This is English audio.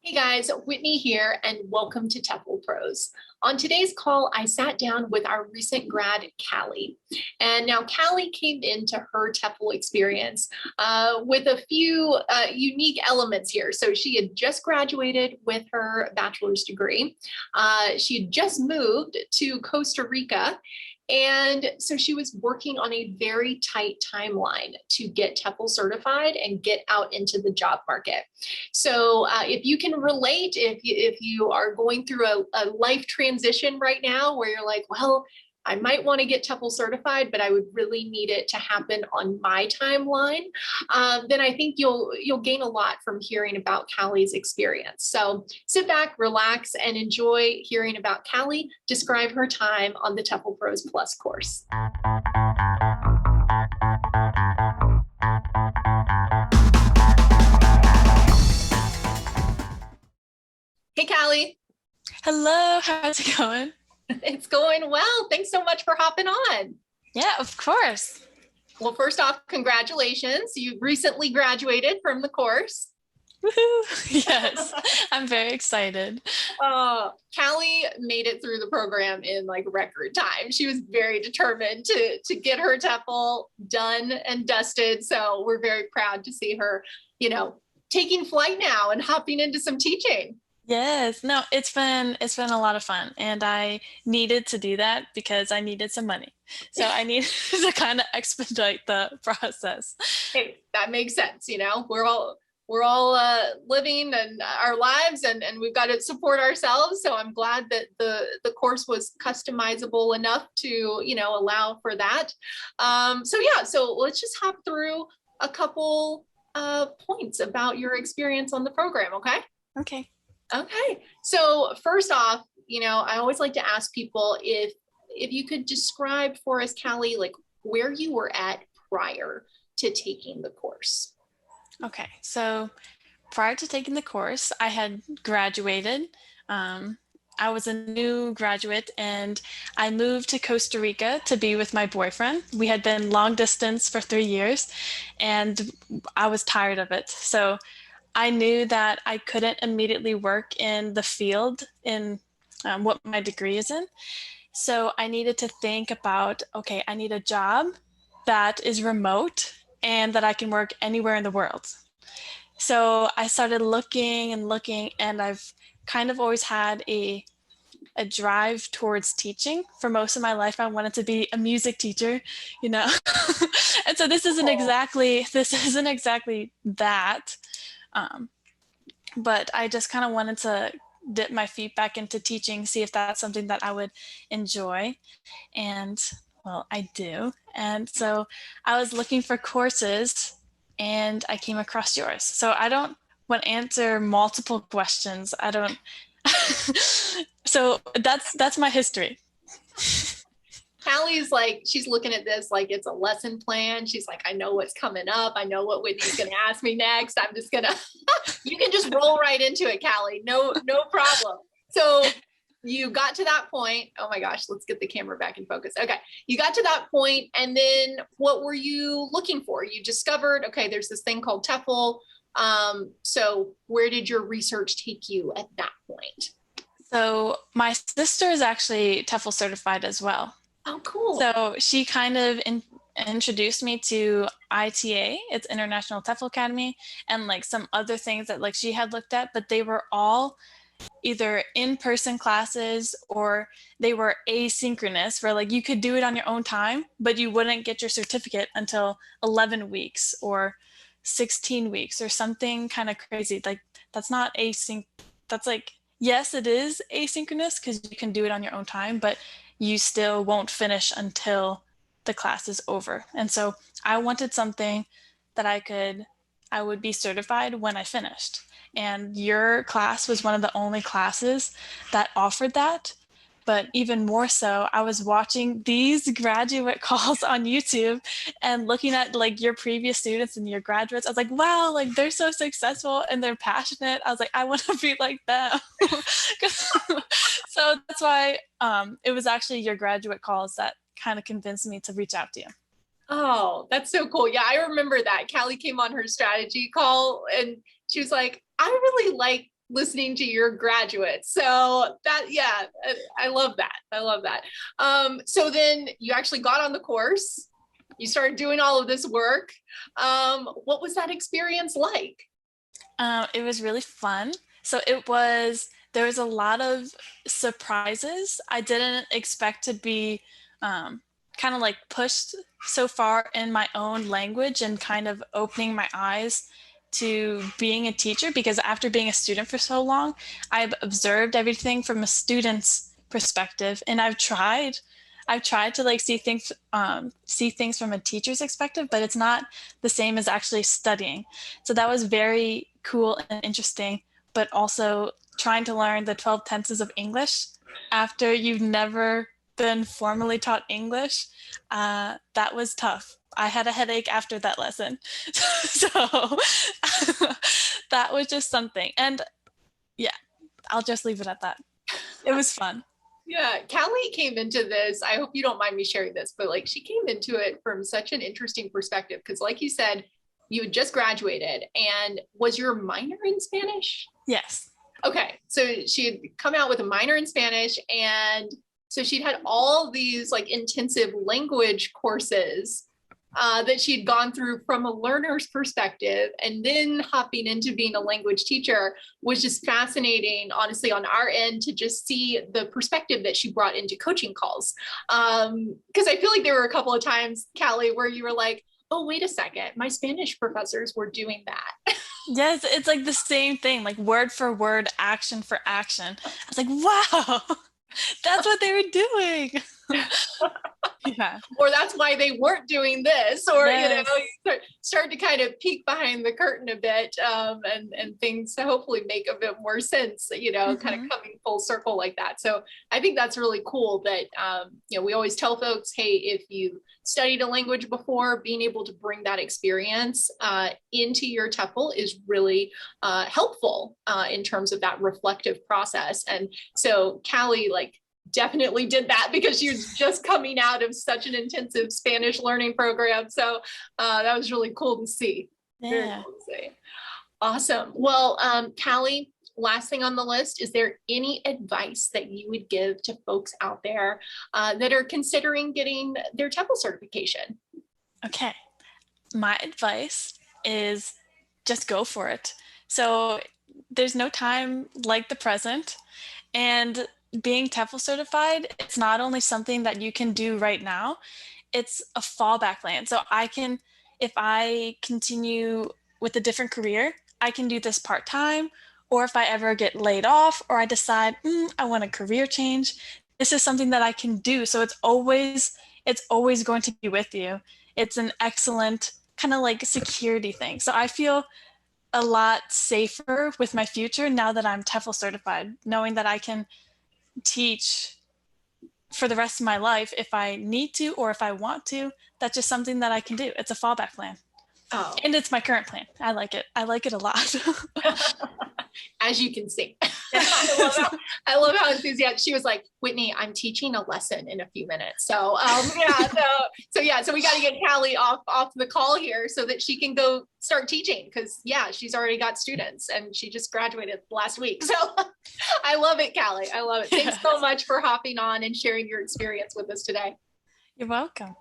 Hey guys, Whitney here, and welcome to TEFL Pros. On today's call, I sat down with our recent grad, Calli. And now Calli came into her TEFL experience with a few unique elements here. So she had just graduated with her bachelor's degree. She had just moved to Costa Rica. And so she was working on a very tight timeline to get TEFL certified and get out into the job market. So if you can relate, if you are going through a life transition right now where you're like, well, I might want to get TEFL certified, but I would really need it to happen on my timeline, then I think you'll gain a lot from hearing about Calli's experience. So sit back, relax, and enjoy hearing about Calli describe her time on the TEFL Pros Plus course. Hey, Calli. Hello, how's it going? It's going well. Thanks so much for hopping on. Yeah, of course. Well, first off, congratulations. You recently graduated from the course. Woohoo! Yes, I'm very excited. Calli made it through the program in like record time. She was very determined to get her TEFL done and dusted. So we're very proud to see her, taking flight now and hopping into some teaching. Yes, no, it's been a lot of fun, and I needed to do that because I needed some money. So I needed to kind of expedite the process. Hey, that makes sense. We're all living and our lives, and we've got to support ourselves. So I'm glad that the course was customizable enough to allow for that. So let's just hop through a couple points about your experience on the program. Okay. Okay. So first off, I always like to ask people if you could describe for us, Calli, like where you were at prior to taking the course. Okay, so prior to taking the course, I had graduated. I was a new graduate and I moved to Costa Rica to be with my boyfriend. We had been long distance for 3 years and I was tired of it. So I knew that I couldn't immediately work in the field in what my degree is in. So I needed to think about, okay, I need a job that is remote and that I can work anywhere in the world. So I started looking and looking, and I've kind of always had a drive towards teaching. For most of my life, I wanted to be a music teacher, you know. And so this isn't exactly that. But I just kind of wanted to dip my feet back into teaching, see if that's something that I would enjoy. And well, I do. And so I was looking for courses and I came across yours. So I don't want to answer multiple questions. I don't. So that's my history. Calli's like, she's looking at this like it's a lesson plan. She's like, I know what's coming up. I know what Whitney's going to ask me next. I'm just going to, you can just roll right into it, Calli. No problem. So you got to that point. Oh my gosh, let's get the camera back in focus. Okay. You got to that point, and then what were you looking for? You discovered, okay, there's this thing called TEFL. So where did your research take you at that point? So my sister is actually TEFL certified as well. Oh, cool. So she kind of introduced me to ITA, it's International TEFL Academy, and like some other things that like she had looked at, but they were all either in-person classes or they were asynchronous, where like you could do it on your own time, but you wouldn't get your certificate until 11 weeks or 16 weeks or something kind of crazy. Like that's not async. That's like, yes, it is asynchronous because you can do it on your own time, but you still won't finish until the class is over. And so I wanted something that I would be certified when I finished. And your class was one of the only classes that offered that. But even more so, I was watching these graduate calls on YouTube and looking at like your previous students and your graduates. I was like, wow, like they're so successful and they're passionate. I was like, I want to be like them. So that's why it was actually your graduate calls that kind of convinced me to reach out to you. Oh, that's so cool. Yeah, I remember that. Calli came on her strategy call and she was like, I really like listening to your graduates. So that, yeah, I love that. I love that. So then you actually got on the course, you started doing all of this work. What was that experience like? It was really fun. So there was a lot of surprises. I didn't expect to be kind of like pushed so far in my own language and kind of opening my eyes to being a teacher, because after being a student for so long, I've observed everything from a student's perspective, and I've tried to like see things from a teacher's perspective, but it's not the same as actually studying. So that was very cool and interesting, but also trying to learn the 12 tenses of English after you've never been formally taught English. That was tough. I had a headache after that lesson. So that was just something. And yeah, I'll just leave it at that. It was fun. Yeah, Calli came into this. I hope you don't mind me sharing this, but like she came into it from such an interesting perspective because, like you said, you had just graduated, and was your minor in Spanish? Yes. Okay, so she had come out with a minor in Spanish, and so she'd had all these like intensive language courses that she'd gone through from a learner's perspective, and then hopping into being a language teacher was just fascinating, honestly, on our end to just see the perspective that she brought into coaching calls. Because I feel like there were a couple of times, Calli, where you were like, oh, wait a second, my Spanish professors were doing that. Yes, it's like the same thing, like word for word, action for action. I was like, wow, that's what they were doing. Yeah. Or that's why they weren't doing this, or Yes. you start to kind of peek behind the curtain a bit, and things to hopefully make a bit more sense, kind of coming full circle like that. So I think that's really cool that we always tell folks, hey, if you studied a language before, being able to bring that experience into your TEFL is really helpful in terms of that reflective process. And so Calli, like, definitely did that because she was just coming out of such an intensive Spanish learning program. So that was really cool to see. Yeah. Very cool to see. Awesome. Well, Calli, last thing on the list, is there any advice that you would give to folks out there that are considering getting their TEFL certification? Okay. My advice is just go for it. So there's no time like the present. And being TEFL certified, it's not only something that you can do right now, it's a fallback plan. So if I continue with a different career, I can do this part-time, or if I ever get laid off or I decide I want a career change, this is something that I can do. So it's always going to be with you. It's an excellent kind of like security thing. So I feel a lot safer with my future now that I'm TEFL certified, knowing that I can teach for the rest of my life if I need to or if I want to. That's just something that I can do. It's a fallback plan. Oh. And it's my current plan. I like it. I like it a lot. As you can see. I love how enthusiastic she was. Like, Whitney, I'm teaching a lesson in a few minutes. So so we got to get Calli off the call here so that she can go start teaching, because she's already got students and she just graduated last week. So I love it, Calli. I love it. Thanks so much for hopping on and sharing your experience with us today. You're welcome.